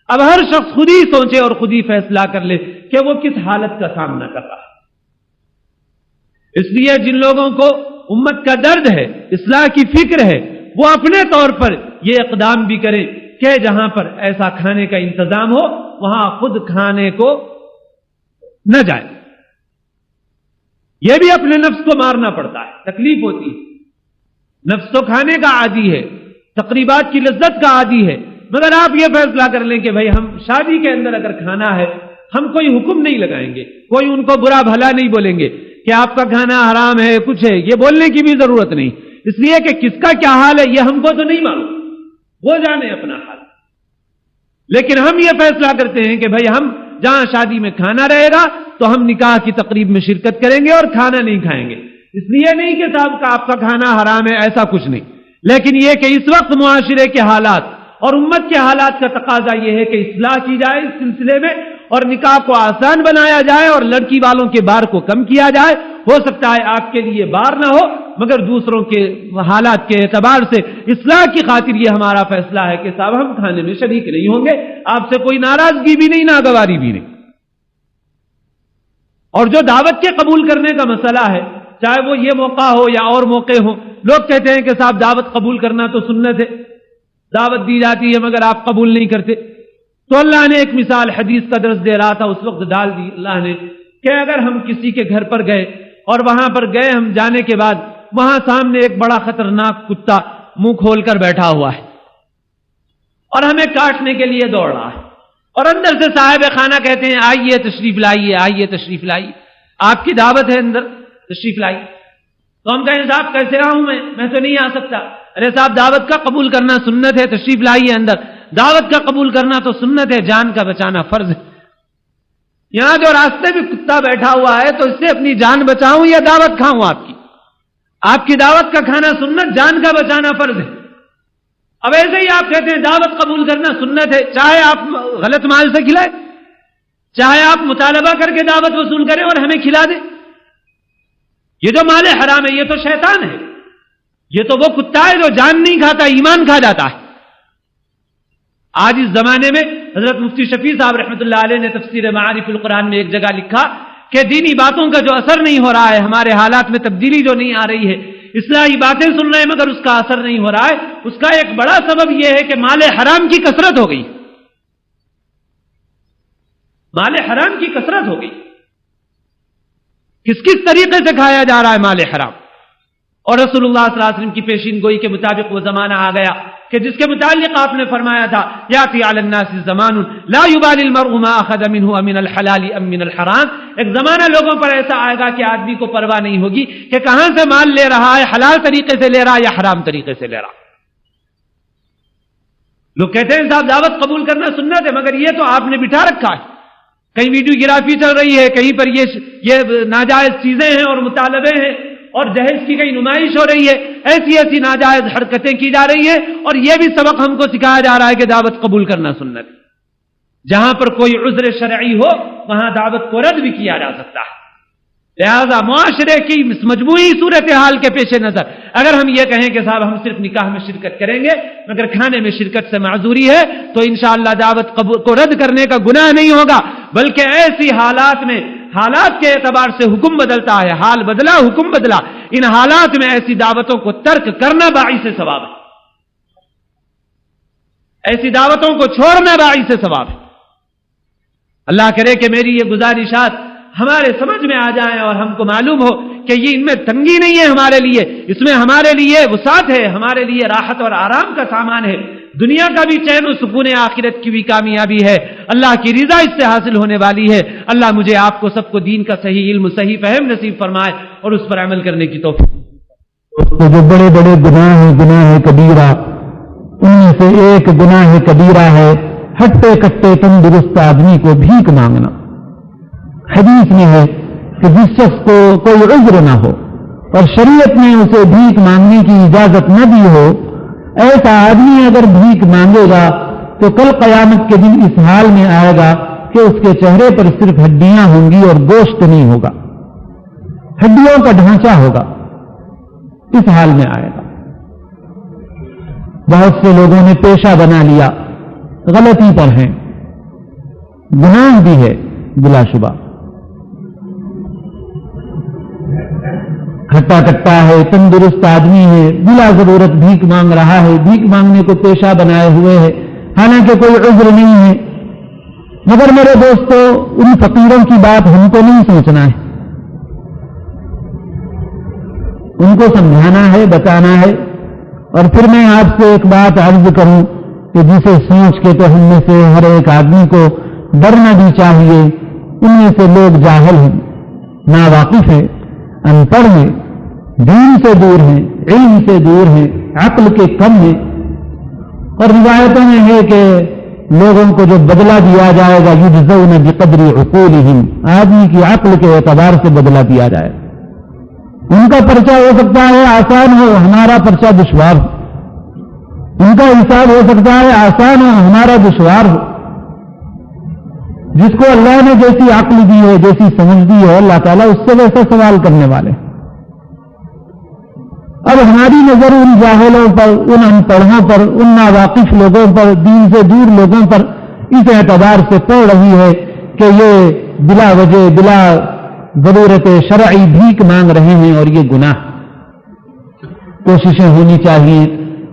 اب ہر شخص خود ہی سوچے اور خود ہی فیصلہ کر لے کہ وہ کس حالت کا سامنا کر رہا ہے۔ اس لیے جن لوگوں کو امت کا درد ہے، اصلاح کی فکر ہے، وہ اپنے طور پر یہ اقدام بھی کریں کہ جہاں پر ایسا کھانے کا انتظام ہو وہاں خود کھانے کو نہ جائے۔ یہ بھی اپنے نفس کو مارنا پڑتا ہے، تکلیف ہوتی ہے، نفس تو کھانے کا عادی ہے، تقریبات کی لذت کا عادی ہے، مگر آپ یہ فیصلہ کر لیں کہ بھائی ہم شادی کے اندر اگر کھانا ہے ہم کوئی حکم نہیں لگائیں گے، کوئی ان کو برا بھلا نہیں بولیں گے کہ آپ کا کھانا حرام ہے، کچھ ہے، یہ بولنے کی بھی ضرورت نہیں، اس لیے کہ کس کا کیا حال ہے یہ ہم کو تو نہیں معلوم، وہ جانے اپنا حال۔ لیکن ہم یہ فیصلہ کرتے ہیں کہ بھائی ہم جہاں شادی میں کھانا رہے گا تو ہم نکاح کی تقریب میں شرکت کریں گے اور کھانا نہیں کھائیں گے، اس لیے نہیں کہ صاحب کا آپ کا کھانا حرام ہے، ایسا کچھ نہیں، لیکن یہ کہ اس وقت معاشرے کے حالات اور امت کے حالات کا تقاضا یہ ہے کہ اصلاح کی جائے اس سلسلے میں، اور نکاح کو آسان بنایا جائے اور لڑکی والوں کے بار کو کم کیا جائے۔ ہو سکتا ہے آپ کے لیے بار نہ ہو، مگر دوسروں کے حالات کے اعتبار سے اصلاح کی خاطر یہ ہمارا فیصلہ ہے کہ صاحب ہم کھانے میں شریک نہیں ہوں گے، آپ سے کوئی ناراضگی بھی نہیں، ناگواری بھی نہیں۔ اور جو دعوت کے قبول کرنے کا مسئلہ ہے، چاہے وہ یہ موقع ہو یا اور موقع ہو، لوگ کہتے ہیں کہ صاحب دعوت قبول کرنا تو سنت ہے، دعوت دی جاتی ہے مگر آپ قبول نہیں کرتے، تو اللہ نے ایک مثال حدیث کا درس دے رہا تھا اس وقت ڈال دی اللہ نے کہ اگر ہم کسی کے گھر پر گئے اور وہاں پر گئے، ہم جانے کے بعد وہاں سامنے ایک بڑا خطرناک کتا منہ کھول کر بیٹھا ہوا ہے اور ہمیں کاٹنے کے لیے دوڑ رہا ہے، اور اندر سے صاحب خانہ کہتے ہیں آئیے تشریف لائیے، آئیے تشریف لائیے، آپ کی دعوت ہے اندر تشریف لائیے۔ تو ہم کہیں صاحب کیسے آؤں میں تو نہیں آ سکتا۔ ارے صاحب دعوت کا قبول کرنا سنت ہے، تشریف لائیے اندر، دعوت کا قبول کرنا تو سنت ہے، جان کا بچانا فرض ہے۔ یہاں جو راستے میں کتا بیٹھا ہوا ہے تو اس سے اپنی جان بچاؤں یا دعوت کھاؤں؟ آپ کی دعوت کا کھانا سنت، جان کا بچانا فرض ہے۔ اب ایسے ہی آپ کہتے ہیں دعوت قبول کرنا سنت ہے، چاہے آپ غلط مال سے کھلائیں، چاہے آپ مطالبہ کر کے دعوت وصول کریں اور ہمیں کھلا دیں۔ یہ جو مال حرام ہے یہ تو شیطان ہے، یہ تو وہ کتا ہے جو جان نہیں کھاتا، ایمان کھا جاتا ہے۔ آج اس زمانے میں حضرت مفتی شفیع صاحب رحمۃ اللہ علیہ نے تفسیر معارف القرآن میں ایک جگہ لکھا کہ دینی باتوں کا جو اثر نہیں ہو رہا ہے، ہمارے حالات میں تبدیلی جو نہیں آ رہی ہے، اصلاحی باتیں سن رہے ہیں مگر اس کا اثر نہیں ہو رہا ہے، اس کا ایک بڑا سبب یہ ہے کہ مال حرام کی کثرت ہو گئی، مال حرام کی کثرت ہو گئی۔ کس طریقے سے کھایا جا رہا ہے مال حرام، اور رسول اللہ صلی اللہ علیہ وسلم کی پیشین گوئی کے مطابق وہ زمانہ آ گیا کہ جس کے متعلق آپ نے فرمایا تھا یاتی علی الناس زمان لا یبالی المرء ما اخذ منه من الحلال ام من الحرام، ایک زمانہ لوگوں پر ایسا آئے گا کہ آدمی کو پرواہ نہیں ہوگی کہ کہاں سے مال لے رہا ہے، حلال طریقے سے لے رہا ہے یا حرام طریقے سے لے رہا۔ لوگ کہتے ہیں صاحب دعوت قبول کرنا سنت ہے، مگر یہ تو آپ نے بٹھا رکھا ہے، کہیں ویڈیوگرافی چل رہی ہے، کہیں پر یہ ناجائز چیزیں ہیں اور مطالبے ہیں اور جہیز کی کئی نمائش ہو رہی ہے، ایسی ناجائز حرکتیں کی جا رہی ہیں، اور یہ بھی سبق ہم کو سکھایا جا رہا ہے کہ دعوت قبول کرنا سنت ہے۔ جہاں پر کوئی عذر شرعی ہو وہاں دعوت کو رد بھی کیا جا سکتا ہے۔ لہذا معاشرے کی مجموعی صورتحال کے پیش نظر اگر ہم یہ کہیں کہ صاحب ہم صرف نکاح میں شرکت کریں گے مگر کھانے میں شرکت سے معذوری ہے، تو انشاءاللہ دعوت کو رد کرنے کا گناہ نہیں ہوگا، بلکہ ایسی حالات میں، حالات کے اعتبار سے حکم بدلتا ہے، حال بدلا حکم بدلا، ان حالات میں ایسی دعوتوں کو ترک کرنا باعث ثواب ہے، ایسی دعوتوں کو چھوڑنا باعث ثواب ہے۔ اللہ کرے کہ میری یہ گزارشات ہمارے سمجھ میں آ جائیں اور ہم کو معلوم ہو کہ یہ ان میں تنگی نہیں ہے ہمارے لیے، اس میں ہمارے لیے وسعت ہے، ہمارے لیے راحت اور آرام کا سامان ہے، دنیا کا بھی چین و سکون، آخرت کی بھی کامیابی ہے، اللہ کی رضا اس سے حاصل ہونے والی ہے۔ اللہ مجھے آپ کو سب کو دین کا صحیح علم، صحیح فہم نصیب فرمائے اور اس پر عمل کرنے کی توفیق۔ تو جو بڑے بڑے گناہ کبیرہ، ان میں سے ایک گناہ کبیرہ ہے ہٹے کٹے تندرست آدمی کو بھیک مانگنا۔ حدیث میں ہے کہ جس شخص کو کوئی عذر نہ ہو اور شریعت نے اسے بھیک مانگنے کی اجازت نہ دی ہو، ایسا آدمی اگر بھیک مانگے گا تو کل قیامت کے دن اس حال میں آئے گا کہ اس کے چہرے پر صرف ہڈیاں ہوں گی اور گوشت نہیں ہوگا، ہڈیوں کا ڈھانچہ ہوگا، اس حال میں آئے گا۔ بہت سے لوگوں نے پیشہ بنا لیا، غلطی پر ہیں، گناہ بھی ہے بلا شبہ۔ کھٹا کٹا ہے، تندرست آدمی ہے، بلا ضرورت بھیک مانگ رہا ہے، بھیک مانگنے کو پیشہ بنائے ہوئے ہے، حالانکہ کوئی عذر نہیں ہے۔ مگر میرے دوستو، ان فقیروں کی بات ہم کو نہیں سوچنا ہے، ان کو سمجھانا ہے، بتانا ہے۔ اور پھر میں آپ سے ایک بات عرض کروں کہ جسے سوچ کے تو ہم میں سے ہر ایک آدمی کو ڈرنا بھی چاہیے۔ ان میں سے لوگ جاہل ہیں، ناواقف ہیں، ان پڑھ ہیں، دین سے دور ہیں، علم سے دور ہیں، عقل کے کم ہیں، اور روایتوں میں ہے کہ لوگوں کو جو بدلہ دیا جائے گا یجزون بقدر عقولہم، آدمی کی عقل کے اعتبار سے بدلہ دیا جائے گا۔ ان کا پرچہ ہو سکتا ہے آسان ہو، ہمارا پرچہ دشوار ہو، ان کا حساب ہو سکتا ہے آسان ہو، ہمارا دشوار ہو. جس کو اللہ نے جیسی عقل دی ہے، جیسی سمجھ دی ہے، اللہ تعالیٰ اس سے ویسا سوال کرنے والے. اب ہماری نظر ان جاہلوں پر، ان ان پڑھوں پر، ان ناواقف لوگوں پر، دین سے دور لوگوں پر اس اعتبار سے پڑ رہی ہے کہ یہ بلا وجہ بلا ضرورت شرعی بھیک مانگ رہے ہیں اور یہ گناہ. کوششیں ہونی چاہیے،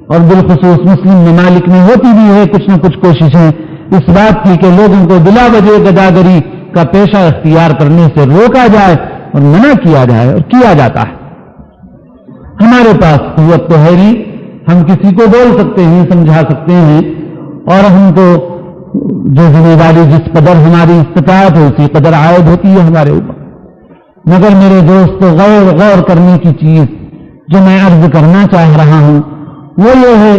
اور بالخصوص مسلم ممالک میں ہوتی بھی ہے کچھ نہ کچھ کوششیں اس بات کی کہ لوگوں کو بلا وجہ گداگری کا پیشہ اختیار کرنے سے روکا جائے اور منع کیا جائے، اور کیا جاتا ہے. ہمارے پاس قوت تو ہے نہیں، ہم کسی کو بول سکتے ہیں، سمجھا سکتے ہیں، اور ہم کو جو ذمہ داری جس قدر ہماری استطاعت ہے اسی قدر عائد ہوتی ہے ہمارے اوپر. مگر میرے دوست غور کرنے کی چیز جو میں عرض کرنا چاہ رہا ہوں وہ یہ ہے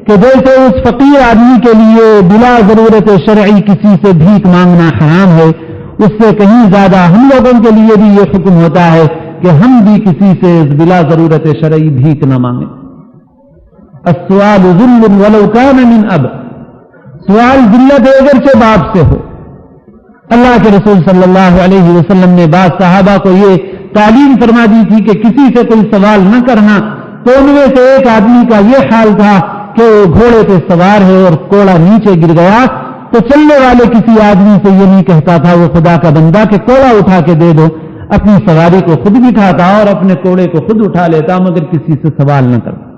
کہ جیسے اس فقیر آدمی کے لیے بلا ضرورت شرعی کسی سے بھیک مانگنا حرام ہے، اس سے کہیں زیادہ ہم لوگوں کے لیے بھی یہ حکم ہوتا ہے کہ ہم بھی کسی سے بلا ضرورت شرعی بھیک نہ مانگیں. السؤال ذل ولو كان من اب، سوال ذلت اگرچہ باپ سے ہو. اللہ کے رسول صلی اللہ علیہ وسلم نے بعض صحابہ کو یہ تعلیم فرما دی تھی کہ کسی سے کوئی سوال نہ کرنا. تو ان میں سے ایک آدمی کا یہ حال تھا کہ وہ گھوڑے پہ سوار ہے اور کوڑا نیچے گر گیا، تو چلنے والے کسی آدمی سے یہ نہیں کہتا تھا وہ خدا کا بندہ کہ کوڑا اٹھا کے دے دو، اپنی سواری کو خود بٹھاتا اور اپنے کوڑے کو خود اٹھا لیتا مگر کسی سے سوال نہ کرتا.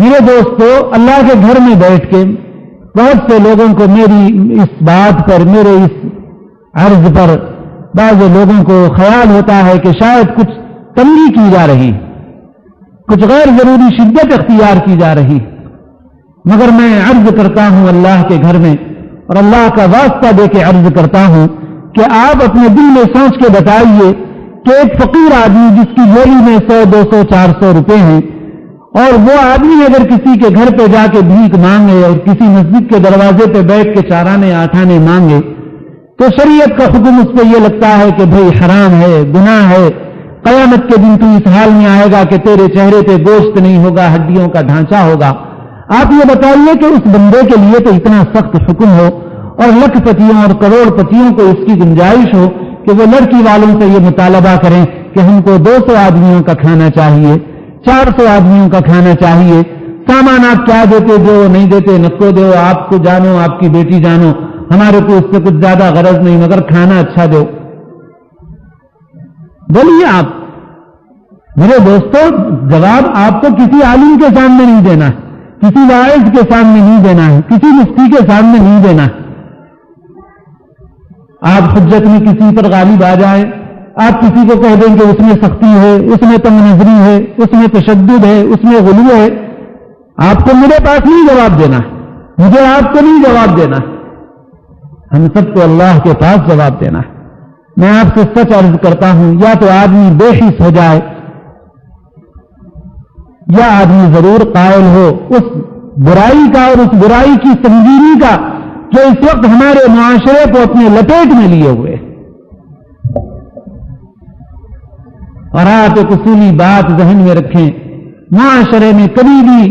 میرے دوستو، اللہ کے گھر میں بیٹھ کے بہت سے لوگوں کو میری اس بات پر، میرے اس عرض پر بعض لوگوں کو خیال ہوتا ہے کہ شاید کچھ تنگی کی جا رہی، کچھ غیر ضروری شدت اختیار کی جا رہی. مگر میں عرض کرتا ہوں اللہ کے گھر میں، اور اللہ کا واسطہ دے کے عرض کرتا ہوں کہ آپ اپنے دل میں سوچ کے بتائیے کہ ایک فقیر آدمی جس کی جولی میں 100 200 400 روپے ہیں، اور وہ آدمی اگر کسی کے گھر پہ جا کے بھیک مانگے اور کسی مسجد کے دروازے پہ بیٹھ کے چارانے آٹھانے مانگے، تو شریعت کا حکم اس پہ یہ لگتا ہے کہ بھئی حرام ہے، گناہ ہے. قیامت کے دن تو اس حال میں آئے گا کہ تیرے چہرے پہ گوشت نہیں ہوگا، ہڈیوں کا ڈھانچہ ہوگا. آپ یہ بتائیے کہ اس بندے کے لیے تو اتنا سخت حکم ہو اور لاکھ پتیوں اور کروڑ پتیوں کو اس کی گنجائش ہو کہ وہ لڑکی والوں سے یہ مطالبہ کریں کہ ہم کو 200 آدمیوں کا کھانا چاہیے، 400 آدمیوں کا کھانا چاہیے. سامان آپ کیا دیتے، جو نہیں دیتے نکو دو، آپ کو جانو، آپ کی بیٹی جانو، ہمارے کو اس سے کچھ زیادہ غرض نہیں مگر کھانا اچھا دو. بولیے آپ. میرے دوستو، جواب آپ کو کسی عالم کے سامنے نہیں دینا ہے، کسی واعظ کے سامنے نہیں دینا ہے، کسی مفتی کے سامنے نہیں دینا ہے. آپ حجت میں کسی پر غالب آ جائیں، آپ کسی کو کہہ دیں کہ اس میں سختی ہے، اس میں تنگ نظری ہے، اس میں تشدد ہے، اس میں غلو ہے. آپ کو میرے پاس نہیں جواب دینا ہے، مجھے آپ کو نہیں جواب دینا ہے، ہم سب کو اللہ کے پاس جواب دینا ہے. میں آپ سے سچ عرض کرتا ہوں، یا تو آدمی بے حس ہو جائے یا آدمی ضرور قائل ہو اس برائی کا اور اس برائی کی سنگینی کا جو اس وقت ہمارے معاشرے کو اپنے لپیٹ میں لیے ہوئے. اور آپ ایک اصولی بات ذہن میں رکھیں، معاشرے میں کبھی بھی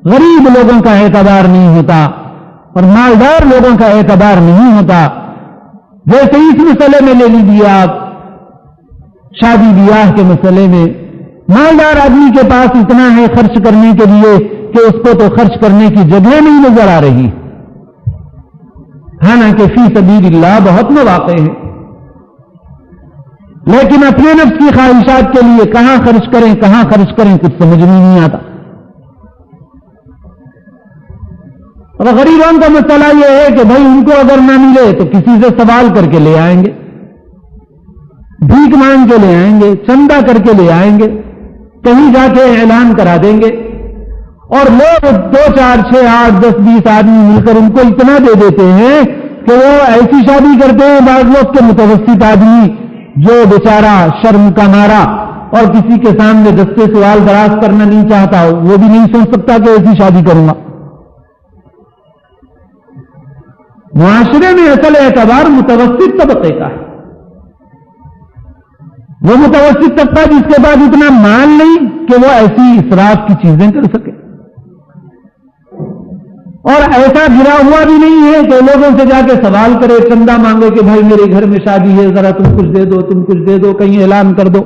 غریب لوگوں کا اعتبار نہیں ہوتا اور مالدار لوگوں کا اعتبار نہیں ہوتا. جیسے اس مسئلے میں لے لیجیے آپ، شادی بیاہ کے مسئلے میں مالدار آدمی کے پاس اتنا ہے خرچ کرنے کے لیے کہ اس کو تو خرچ کرنے کی جگہ نہیں نظر آ رہی، حالانکہ فی سبیل اللہ بہت مواقع ہیں. لیکن اپنے نفس کی خواہشات کے لیے کہاں خرچ کریں کہاں خرچ کریں کچھ سمجھ میں نہیں آتا. اور غریبوں کا مسئلہ یہ ہے کہ بھائی ان کو اگر نہ ملے تو کسی سے سوال کر کے لے آئیں گے، بھیک مانگ کے لے آئیں گے، چندہ کر کے لے آئیں گے، کہیں جا کے اعلان کرا دیں گے. اور لوگ 2 4 6 8 10 20 آدمی مل کر ان کو اتنا دے دیتے ہیں کہ وہ ایسی شادی کرتے ہیں بعض لوگ کے متوسط آدمی جو بیچارہ شرم کا مارا اور کسی کے سامنے دستے سوال دراز کرنا نہیں چاہتا، وہ بھی نہیں سوچ سکتا کہ ایسی شادی کروں گا. معاشرے میں اصل اعتبار متوسط طبقے کا ہے. وہ متوسط طبقہ جس کے پاس اتنا مال نہیں کہ وہ ایسی اسراف کی چیزیں کر سکے. اور ایسا گرا ہوا بھی نہیں ہے کہ لوگوں سے جا کے سوال کرے, چندہ مانگے کہ بھائی میرے گھر میں شادی ہے, ذرا تم کچھ دے دو, تم کچھ دے دو, کہیں اعلان کر دو.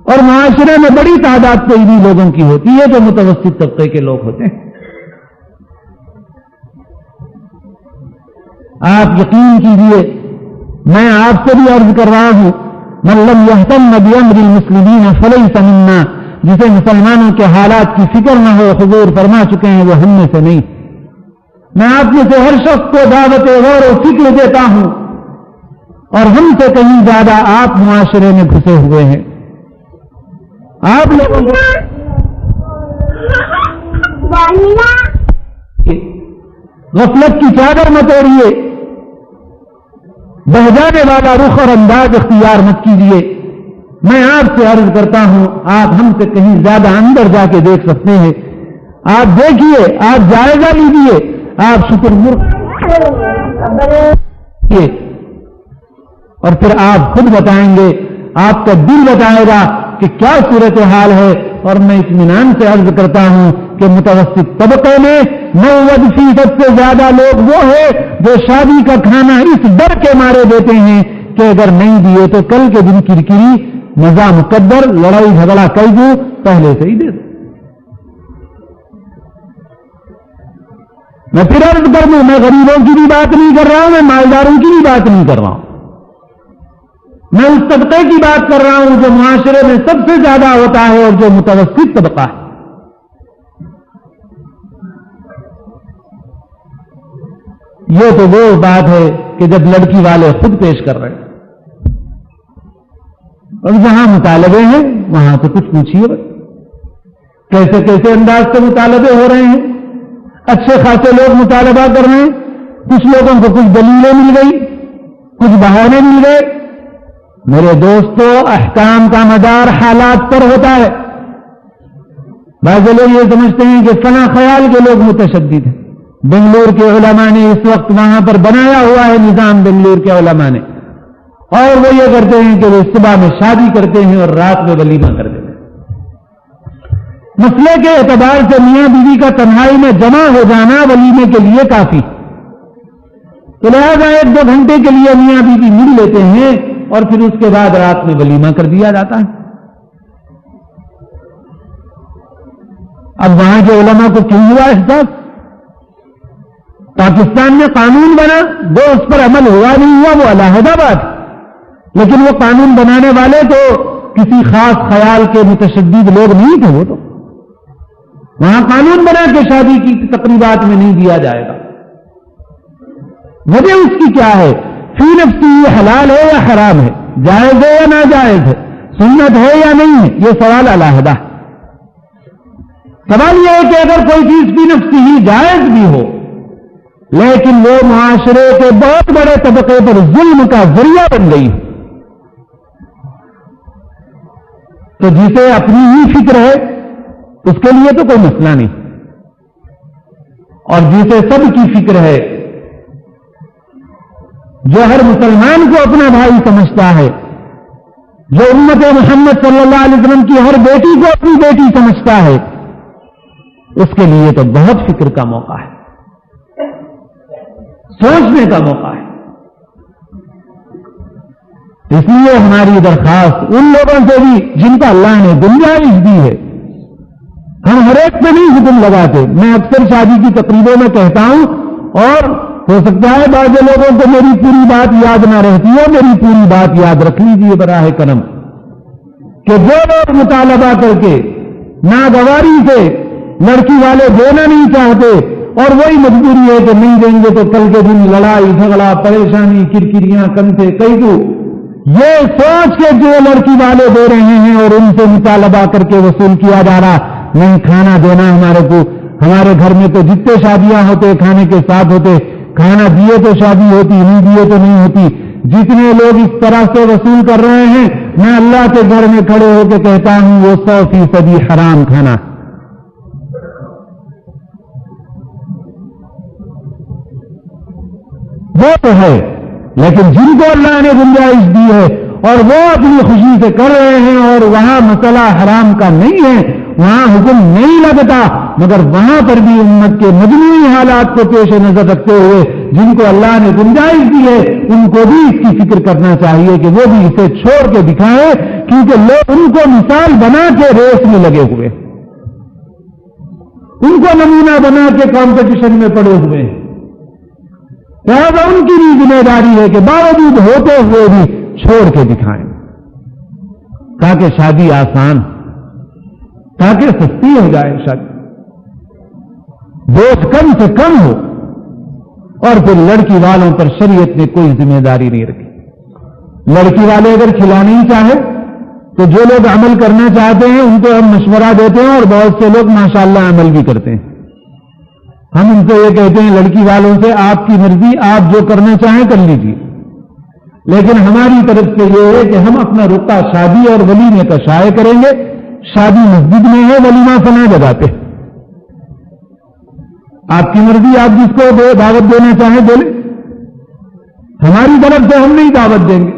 اور معاشرے میں بڑی تعداد تو انہی لوگوں کی ہوتی ہے جو متوسط طبقے کے لوگ ہوتے ہیں. آپ یقین کیجئے, میں آپ سے بھی عرض کر رہا ہوں, من لم يهتم بأمر المسلمين فليس منا, جسے مسلمانوں کے حالات کی فکر نہ ہو, حضور فرما چکے ہیں, وہ ہم میں سے نہیں. میں آپ میں سے ہر شخص کو دعوت غور و فکر دیتا ہوں, اور ہم سے کہیں زیادہ آپ معاشرے میں گھسے ہوئے ہیں. آپ لوگوں کو غفلت کی چادر مت اوڑھیے, بہ جانے والا رخ اور انداز اختیار مت کیجیے. میں آپ سے عرض کرتا ہوں, آپ ہم سے کہیں زیادہ اندر جا کے دیکھ سکتے ہیں. آپ دیکھیے, آپ جائزہ لیجیے, آپ شکر اور پھر آپ خود بتائیں گے, آپ کا دل بتائے گا کہ کیا صورتحال ہے. اور میں اطمینان سے عرض کرتا ہوں کہ متوسط طبقے میں 90% سے زیادہ لوگ وہ ہیں جو شادی کا کھانا اس ڈر کے مارے دیتے ہیں کہ اگر نہیں دیے تو کل کے دن کرکری, مزہ مقدر, لڑائی جھگڑا کر دوں, پہلے سے ہی دے دو. میں پھر عرض کر دوں, میں غریبوں کی بھی بات نہیں کر رہا ہوں, میں مالداروں کی بھی بات نہیں کر رہا ہوں. میں اس طبقے کی بات کر رہا ہوں جو معاشرے میں سب سے زیادہ ہوتا ہے اور جو متوسط طبقہ ہے. یہ تو وہ بات ہے کہ جب لڑکی والے خود پیش کر رہے ہیں, اور جہاں مطالبے ہیں وہاں تو کچھ پوچھیے, کیسے کیسے انداز سے مطالبے ہو رہے ہیں. اچھے خاصے لوگ مطالبہ کر رہے ہیں, کچھ لوگوں کو کچھ دلیلیں مل گئی, کچھ بہانے مل گئے. میرے دوستو, احکام کا مدار حالات پر ہوتا ہے. بعض لوگ یہ سمجھتے ہیں کہ فلاں خیال کے لوگ متشدد ہیں. بنگلور کے علماء نے اس وقت وہاں پر بنایا ہوا ہے نظام, بنگلور کے علماء نے, اور وہ یہ کرتے ہیں کہ وہ صبح میں شادی کرتے ہیں اور رات میں ولیمہ کر دیتے ہیں. مسئلے کے اعتبار سے میاں بیوی کا تنہائی میں جمع ہو جانا ولیمے کے لیے کافی, تو لہٰذا 1-2 گھنٹے کے لیے میاں بیوی مل لیتے ہیں اور پھر اس کے بعد رات میں ولیمہ کر دیا جاتا ہے. اب وہاں کے علماء کو کیوں ہوا احساس؟ پاکستان میں قانون بنا, وہ اس پر عمل ہوا نہیں ہوا وہ علیحدہ بات, لیکن وہ قانون بنانے والے تو کسی خاص خیال کے متشدد لوگ نہیں تھے. وہ تو وہاں قانون بنا کہ شادی کی تقریبات میں نہیں دیا جائے گا. وجہ اس کی کیا ہے؟ فی نفسی یہ حلال ہے یا حرام ہے, جائز ہے یا ناجائز ہے, سنت ہے یا نہیں ہے, یہ سوال علیحدہ ہے. سوال یہ ہے کہ اگر کوئی چیز فی نفسی ہی جائز بھی ہو لیکن وہ معاشرے کے بہت بڑے طبقے پر ظلم کا ذریعہ بن گئی تو جسے اپنی ہی فکر ہے اس کے لیے تو کوئی مسئلہ نہیں, اور جسے سب کی فکر ہے, جو ہر مسلمان کو اپنا بھائی سمجھتا ہے, جو امت محمد صلی اللہ علیہ وسلم کی ہر بیٹی کو اپنی بیٹی سمجھتا ہے, اس کے لیے تو بہت فکر کا موقع ہے, سوچنے کا موقع ہے. اس لیے ہماری درخواست ان لوگوں سے بھی جن کا اللہ نے گنجائش دی ہے, ہم ہر ایک پہ نہیں حکم لگاتے. میں اکثر شادی کی تقریبوں میں کہتا ہوں, اور ہو سکتا ہے بعض لوگوں کو میری پوری بات یاد نہ رہتی ہے, میری پوری بات یاد رکھ لیجیے براہ کرم, کہ جو لوگ مطالبہ کر کے ناگواری سے لڑکی والے دینا نہیں چاہتے اور وہی مجبوری ہے کہ نہیں دیں گے تو کل کے دن لڑائی جھگڑا پریشانی کرکریاں کنتے کئی دو, یہ سوچ کے جو لڑکی والے دے رہے ہیں اور ان سے مطالبہ کر کے وصول کیا جا رہا, نہیں کھانا دینا ہمارے کو, ہمارے گھر میں تو جتنے شادیاں ہوتے کھانے کے ساتھ ہوتے, کھانا دیے تو شادی ہوتی, نہیں دیے تو نہیں ہوتی. جتنے لوگ اس طرح سے وصول کر رہے ہیں, میں اللہ کے گھر میں کھڑے ہو کے کہتا ہوں وہ 100% حرام کھانا. وہ تو ہے, لیکن جن کو اللہ نے گنجائش دی ہے اور وہ اپنی خوشی سے کر رہے ہیں اور وہاں مسئلہ حرام کا نہیں ہے، وہاں حکم نہیں لگتا، مگر وہاں پر بھی امت کے مجموعی حالات کو پیش نظر رکھتے ہوئے جن کو اللہ نے گنجائش دی ہے ان کو بھی اس کی فکر کرنا چاہیے کہ وہ بھی اسے چھوڑ کے دکھائیں، کیونکہ لوگ ان کو مثال بنا کے ریس میں لگے ہوئے، ان کو نمونہ بنا کے کمپٹیشن میں پڑے ہوئے ہیں۔ لہذا ان کی بھی ذمہ داری ہے کہ باوجود ہوتے ہوئے بھی چھوڑ کے دکھائیں، تاکہ شادی آسان، تاکہ سستی ہو جائے شادی، بوجھ کم سے کم ہو، اور پھر لڑکی والوں پر شریعت نے کوئی ذمہ داری نہیں رکھی۔ لڑکی والے اگر کھلا نہیں چاہے تو جو لوگ عمل کرنا چاہتے ہیں ان کو ہم مشورہ دیتے ہیں، اور بہت سے لوگ ماشاءاللہ عمل بھی کرتے ہیں۔ ہم ان کو یہ کہتے ہیں لڑکی والوں سے آپ کی مرضی، آپ جو کرنا چاہیں کر لیجیے، لیکن ہماری طرف سے یہ ہے کہ ہم اپنا رخ شادی اور ولیمے کا شائع کریں گے۔ شادی مسجد میں ہے، ولیمہ فلاں جگہ پہ، آپ کی مرضی، آپ جس کو دعوت دینا چاہیں دے لیں، ہماری طرف سے ہم نہیں دعوت دیں گے۔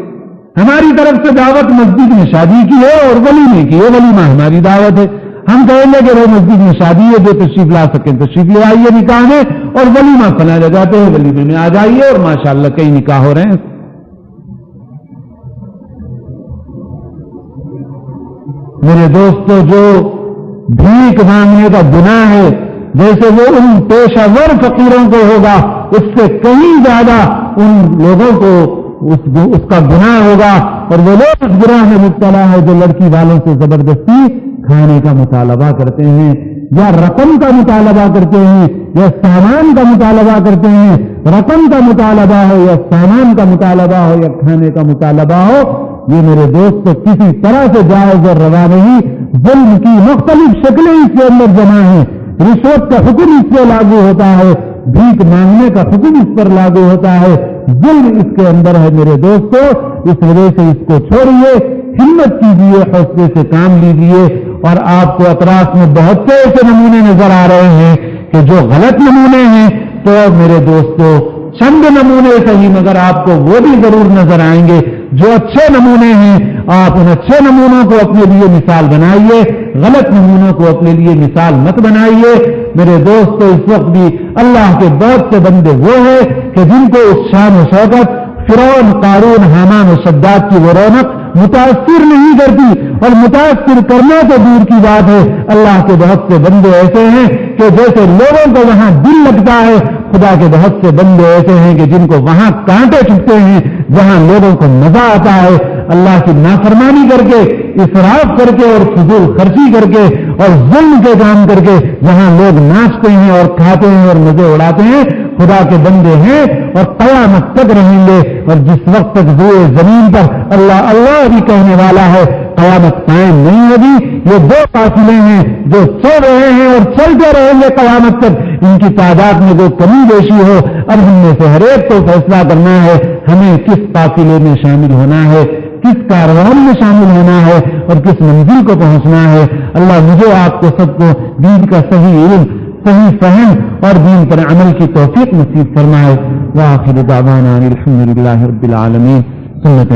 ہماری طرف سے دعوت مسجد میں شادی کی ہے اور ولیمے کی ہے، ولیمہ ہماری دعوت ہے۔ ہم کہیں گے کہ وہ مسجد میں شادی ہے، جو تشریف لا سکیں تشریف لے آئیے نکاح میں، اور ولیمہ فلاں جگہ پہ ہے، ولیمے میں آ جائیے، اور ماشاءاللہ کئی نکاح ہو رہے ہیں۔ میرے دوستو، جو بھیک مانگنے کا گناہ ہے جیسے وہ ان پیشہ ور فقیروں کو ہوگا، اس سے کہیں زیادہ ان لوگوں کو اس کا گناہ ہوگا، اور وہ لوگ اس گناہ میں مبتلا ہے جو لڑکی والوں سے زبردستی کھانے کا مطالبہ کرتے ہیں، یا رقم کا مطالبہ کرتے ہیں، یا سامان کا مطالبہ کرتے ہیں۔ رقم کا مطالبہ ہو یا سامان کا مطالبہ ہو یا کھانے کا مطالبہ ہو، یہ میرے دوست کسی طرح سے جائز اور روا نہیں۔ ظلم کی مختلف شکلیں اس کے اندر جمع ہیں، رشوت کا حکم اس سے لاگو ہوتا ہے، بھیک مانگنے کا حکم اس پر لاگو ہوتا ہے، ظلم اس کے اندر ہے میرے دوستو۔ اس وجہ سے اس کو چھوڑیے، ہمت کیجیے، حوصلے سے کام لیجیے۔ اور آپ کو اطراف میں بہت سے ایسے نمونے نظر آ رہے ہیں کہ جو غلط نمونے ہیں، تو میرے دوستو چند نمونے صحیح مگر آپ کو وہ بھی ضرور نظر آئیں گے جو اچھے نمونے ہیں۔ آپ ان اچھے نمونوں کو اپنے لیے مثال بنائیے، غلط نمونوں کو اپنے لیے مثال مت بنائیے۔ میرے دوستو، اس وقت بھی اللہ کے بہت سے بندے وہ ہیں کہ جن کو اس شان و شوکت فرعون، قارون، حامان و شداد کی وہ رونق متاثر نہیں کرتی، اور متاثر کرنا تو دور کی بات ہے۔ اللہ کے بہت سے بندے ایسے ہیں کہ جیسے لوگوں کو وہاں دل لگتا ہے، خدا کے بہت سے بندے ایسے ہیں کہ جن کو وہاں کانٹے چبھتے ہیں جہاں لوگوں کو مزہ آتا ہے۔ اللہ کی نافرمانی کر کے، اسراف کر کے اور فضول خرچی کر کے اور ظلم کے کام کر کے جہاں لوگ ناچتے ہیں اور کھاتے ہیں اور مزے اڑاتے ہیں، خدا کے بندے ہیں اور قیامت تک رہیں گے۔ اور جس وقت تک روئے زمین پر اللہ اللہ بھی کہنے والا ہے، قیامت قائم نہیں ہوگی۔ یہ دو قافلے ہیں جو چل رہے ہیں اور چلتے رہیں گے قیامت تک، ان کی تعداد میں کوئی کمی بیشی ہو۔ اب ہم میں سے ہر ایک کو فیصلہ کرنا ہے ہمیں کس قافلے میں شامل ہونا ہے، کس کاروان میں شامل ہونا ہے اور کس منزل کو پہنچنا ہے۔ اللہ مجھے آپ کو سب کو دین کا صحیح علم، صحیح فہم اور دین پر عمل کی توفیق نصیب فرمائے۔ وآخر دعوانا الحمدللہ رب العالمین۔ سنت